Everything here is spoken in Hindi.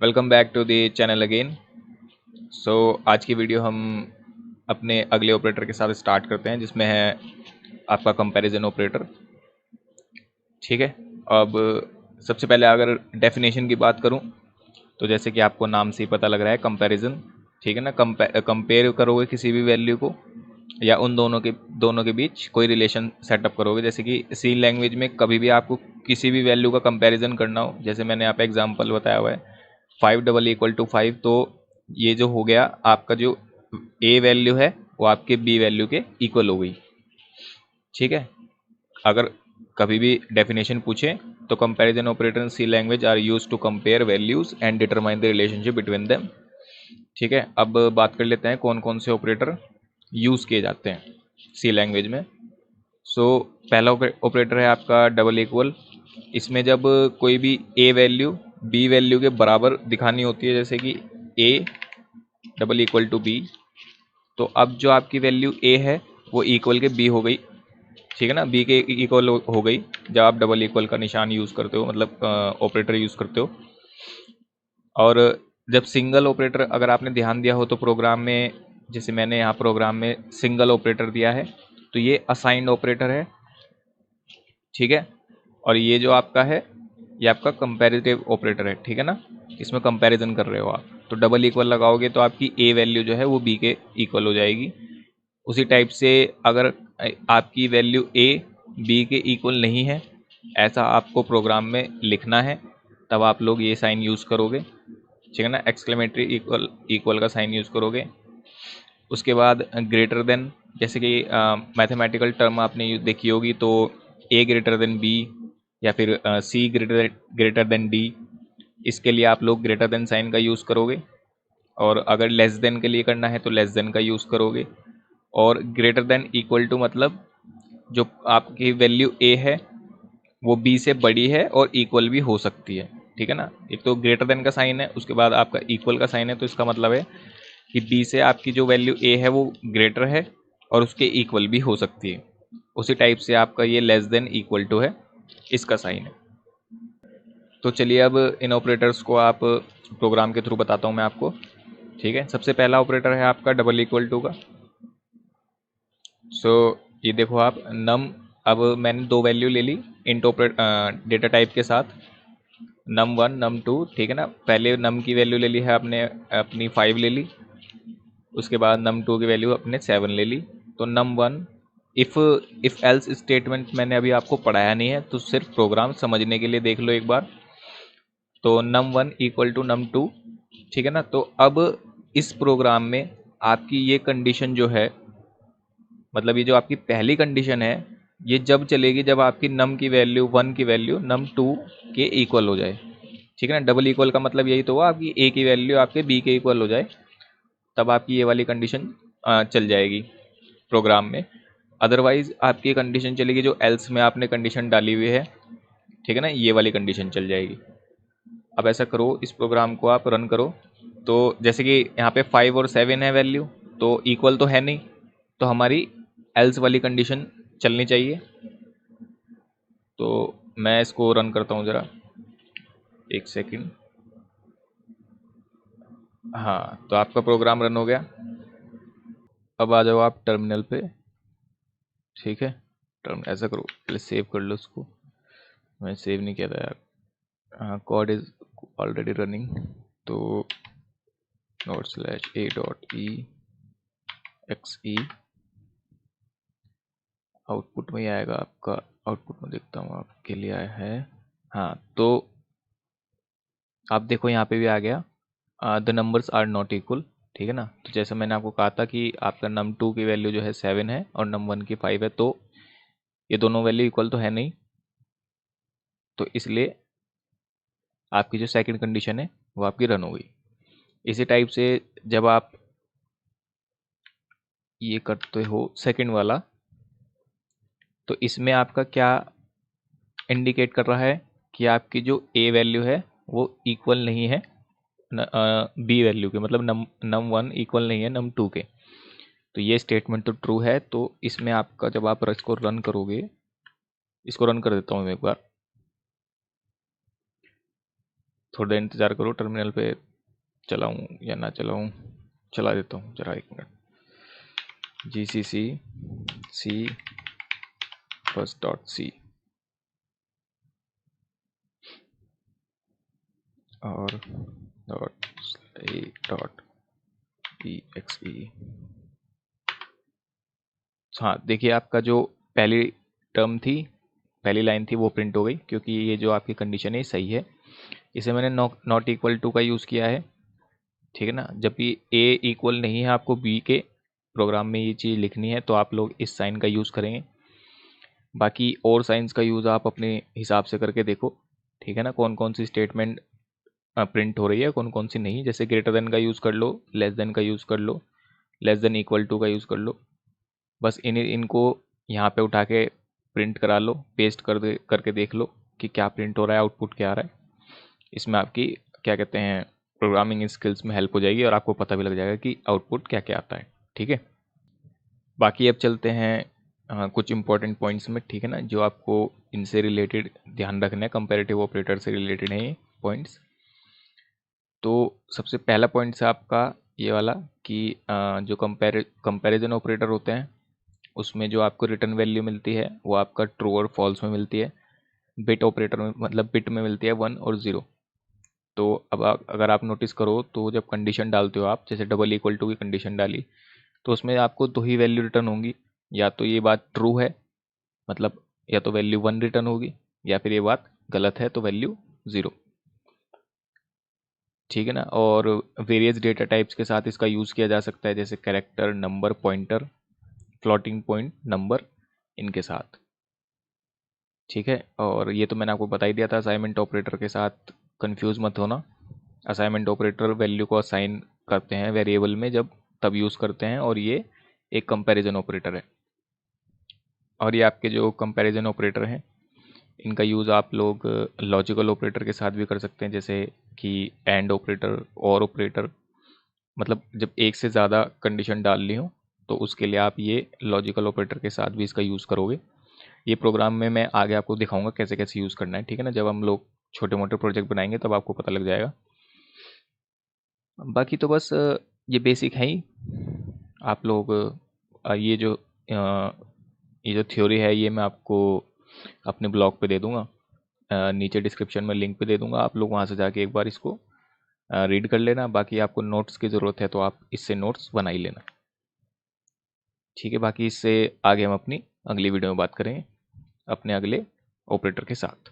Welcome back to the channel again. आज की वीडियो हम अपने अगले ऑपरेटर के साथ स्टार्ट करते हैं, जिसमें है आपका कंपैरिजन ऑपरेटर। ठीक है। अब सबसे पहले अगर डेफिनेशन की बात करूं, तो जैसे कि आपको नाम से ही पता लग रहा है, कंपैरिजन। ठीक है ना। कंपेयर करोगे किसी भी वैल्यू को, या उन दोनों के बीच कोई रिलेशन सेटअप करोगे। जैसे कि सी लैंग्वेज में कभी भी आपको किसी भी वैल्यू का कंपैरिजन करना हो, जैसे मैंने यहाँ पे एग्जांपल बताया हुआ है 5 डबल इक्वल टू 5, तो ये जो हो गया आपका, जो ए वैल्यू है वो आपके बी वैल्यू के इक्वल हो गई। ठीक है। अगर कभी भी डेफिनेशन पूछे तो comparison operator in C language are use to compare values and determine the relationship between them. ठीक है। अब बात कर लेते हैं कौन कौन से ऑपरेटर यूज किए जाते हैं सी लैंग्वेज में। पहला ऑपरेटर है आपका डबल इक्वल। इसमें जब कोई भी ए वैल्यू बी वैल्यू के बराबर दिखानी होती है, जैसे कि A double equal to B, तो अब जो आपकी वैल्यू ए है वो इक्वल के बी हो गई। ठीक है ना। बी के इक्वल हो गई जब आप डबल इक्वल का निशान यूज़ करते हो, मतलब ऑपरेटर यूज़ करते हो। और जब सिंगल ऑपरेटर, अगर आपने ध्यान दिया हो तो प्रोग्राम में, जैसे मैंने यहाँ प्रोग्राम में सिंगल ऑपरेटर दिया है, तो ये असाइंड ऑपरेटर है। ठीक है। और ये जो आपका है ये आपका कंपैरेटिव ऑपरेटर है। ठीक है ना। इसमें कंपैरिजन कर रहे हो आप, तो डबल इक्वल लगाओगे तो आपकी ए वैल्यू जो है वो बी के इक्वल हो जाएगी। उसी टाइप से अगर आपकी वैल्यू ए बी के इक्वल नहीं है, ऐसा आपको प्रोग्राम में लिखना है, तब आप लोग ये साइन यूज़ करोगे। ठीक है ना। एक्सक्लेमेटरी इक्वल इक्वल का साइन यूज़ करोगे। उसके बाद ग्रेटर देन, जैसे कि मैथमेटिकल टर्म आपने देखी होगी, तो ए ग्रेटर देन बी, या फिर सी ग्रेटर देन डी, इसके लिए आप लोग ग्रेटर देन साइन का यूज़ करोगे। और अगर लेस देन के लिए करना है तो लेस देन का यूज़ करोगे। और ग्रेटर देन इक्वल टू मतलब जो आपकी वैल्यू ए है वो बी से बड़ी है और इक्वल भी हो सकती है। ठीक है ना। एक तो ग्रेटर देन का साइन है, उसके बाद आपका इक्वल का साइन है, तो इसका मतलब है कि बी से आपकी जो वैल्यू ए है वो ग्रेटर है और उसके इक्वल भी हो सकती है। उसी टाइप से आपका ये लेस देन इक्वल टू है, इसका साइन है। तो चलिए अब इन ऑपरेटर्स को आप प्रोग्राम के थ्रू बताता हूँ मैं आपको। ठीक है। सबसे पहला ऑपरेटर है आपका डबल इक्वल टू का। ये देखो आप नम, अब मैंने दो वैल्यू ले ली इंट ऑपरेट डेटा टाइप के साथ, नम वन नम टू। ठीक है ना। पहले नम की वैल्यू ले ली है आपने, अपनी 5 ले ली। उसके बाद नम टू की वैल्यू अपने 7 ले ली। तो num one, if else statement मैंने अभी आपको पढ़ाया नहीं है, तो सिर्फ प्रोग्राम समझने के लिए देख लो एक बार। तो num one equal to num two. ठीक है ना। तो अब इस प्रोग्राम में आपकी ये कंडीशन जो है, मतलब ये जो आपकी पहली कंडीशन है, ये जब चलेगी जब आपकी नम की वैल्यू वन की वैल्यू नम टू के इक्वल हो जाए। ठीक है ना। डबल इक्वल का मतलब यही तो हुआ, आपकी ए की वैल्यू आपके बी के इक्वल हो जाए, तब आपकी ये वाली कंडीशन चल जाएगी प्रोग्राम में। अदरवाइज आपकी कंडीशन चलेगी जो एल्स में आपने कंडीशन डाली हुई है। ठीक है ना। ये वाली कंडीशन चल जाएगी। अब ऐसा करो, इस प्रोग्राम को आप रन करो। तो जैसे कि यहाँ पे 5 और 7 है वैल्यू, तो इक्वल तो है नहीं, तो हमारी एल्स वाली कंडीशन चलनी चाहिए। तो मैं इसको रन करता हूँ ज़रा, एक सेकंड। हाँ, तो आपका प्रोग्राम रन हो गया। अब आ जाओ आप टर्मिनल पे। ठीक है। टर्म ऐसा करो, पहले सेव कर लो उसको। मैं सेव नहीं किया था यार। हाँ, कोड इज ऑलरेडी रनिंग। तो /a.e.xe आउटपुट में ही आएगा आपका। आउटपुट में देखता हूँ आपके लिए आया है। हाँ, तो आप देखो यहाँ पे भी आ गया, the numbers are not equal. ठीक है ना। तो जैसे मैंने आपको कहा था कि आपका नम टू की वैल्यू जो है 7 है और नम वन की 5 है, तो ये दोनों वैल्यू इक्वल तो है नहीं, तो इसलिए आपकी जो सेकंड कंडीशन है वो आपकी रन हो गई। इसी टाइप से जब आप ये करते हो सेकंड वाला, तो इसमें आपका क्या इंडिकेट कर रहा है कि आपकी जो ए वैल्यू है वो इक्वल नहीं है बी वैल्यू के, मतलब नम वन इक्वल नहीं है नम टू के। तो ये स्टेटमेंट तो ट्रू है। तो इसमें आपका जब आप इसको रन करोगे, इसको रन कर देता हूँ मैं एक बार। थोड़ी देर इंतज़ार करो, टर्मिनल पे चलाऊँ या ना चलाऊँ, चला देता हूँ जरा 1 मिनट। gcc c bus.c और .a.exe। हाँ देखिए, आपका जो पहली टर्म थी, पहली लाइन थी, वो प्रिंट हो गई, क्योंकि ये जो आपकी कंडीशन है सही है। इसे मैंने नॉट इक्वल टू का यूज़ किया है, ठीक है ना। जब भी ए इक्वल नहीं है आपको बी के, प्रोग्राम में ये चीज़ लिखनी है तो आप लोग इस साइन का यूज़ करेंगे। बाकी और साइंस का यूज़ आप अपने हिसाब से करके देखो, ठीक है ना, कौन कौन सी स्टेटमेंट प्रिंट हो रही है, कौन कौन सी नहीं। जैसे ग्रेटर देन का यूज़ कर लो, लेस देन का यूज़ कर लो, लेस देन इक्वल टू का यूज़ कर लो। बस इनको यहाँ पे उठा के प्रिंट करा लो, पेस्ट करके देख लो कि क्या प्रिंट हो रहा है, आउटपुट क्या आ रहा है। इसमें आपकी क्या कहते हैं, प्रोग्रामिंग स्किल्स में हेल्प हो जाएगी और आपको पता भी लग जाएगा कि आउटपुट क्या क्या आता है, ठीक है। बाकी अब चलते हैं कुछ इंपॉर्टेंट पॉइंट्स में, ठीक है ना, जो आपको इनसे रिलेटेड ध्यान रखना है, कंपैरेटिव ऑपरेटर से रिलेटेड है ये पॉइंट्स। तो सबसे पहला पॉइंट है आपका ये वाला कि जो कंपैरिजन ऑपरेटर होते हैं उसमें जो आपको रिटर्न वैल्यू मिलती है वो आपका ट्रू और फॉल्स में मिलती है। बिट ऑपरेटर में, मतलब बिट में मिलती है 1 और 0। तो अब अगर आप नोटिस करो तो जब कंडीशन डालते हो आप, जैसे डबल इक्वल टू की कंडीशन डाली, तो उसमें आपको 2 ही वैल्यू रिटर्न होंगी। या तो ये बात ट्रू है, मतलब या तो वैल्यू 1 रिटर्न होगी, या फिर ये बात गलत है तो वैल्यू 0, ठीक है ना। और वेरियस डेटा टाइप्स के साथ इसका यूज़ किया जा सकता है, जैसे character, number, pointer, floating point number, इनके साथ, ठीक है। और ये तो मैंने आपको बता ही दिया था, असाइनमेंट ऑपरेटर के साथ कंफ्यूज मत होना। असाइनमेंट ऑपरेटर वैल्यू को असाइन करते हैं वेरिएबल में जब तब यूज़ करते हैं, और ये एक कंपैरिजन ऑपरेटर है। और ये आपके जो कंपैरिजन ऑपरेटर हैं इनका यूज़ आप लोग लॉजिकल ऑपरेटर के साथ भी कर सकते हैं, जैसे कि एंड ऑपरेटर, और ऑपरेटर, मतलब जब एक से ज़्यादा कंडीशन डाल ली हो तो उसके लिए आप ये लॉजिकल ऑपरेटर के साथ भी इसका यूज़ करोगे। ये प्रोग्राम में मैं आगे आपको दिखाऊंगा कैसे कैसे यूज़ करना है, ठीक है ना। जब हम लोग छोटे मोटे प्रोजेक्ट बनाएंगे तब आपको पता लग जाएगा। बाकी तो बस ये बेसिक है ही। आप लोग ये जो थ्योरी है ये मैं आपको अपने ब्लॉग पे दे दूंगा, नीचे डिस्क्रिप्शन में लिंक पे दे दूंगा, आप लोग वहाँ से जाके एक बार इसको रीड कर लेना। बाकी आपको नोट्स की ज़रूरत है तो आप इससे नोट्स बना ही लेना, ठीक है। बाकी इससे आगे हम अपनी अगली वीडियो में बात करेंगे अपने अगले ऑपरेटर के साथ।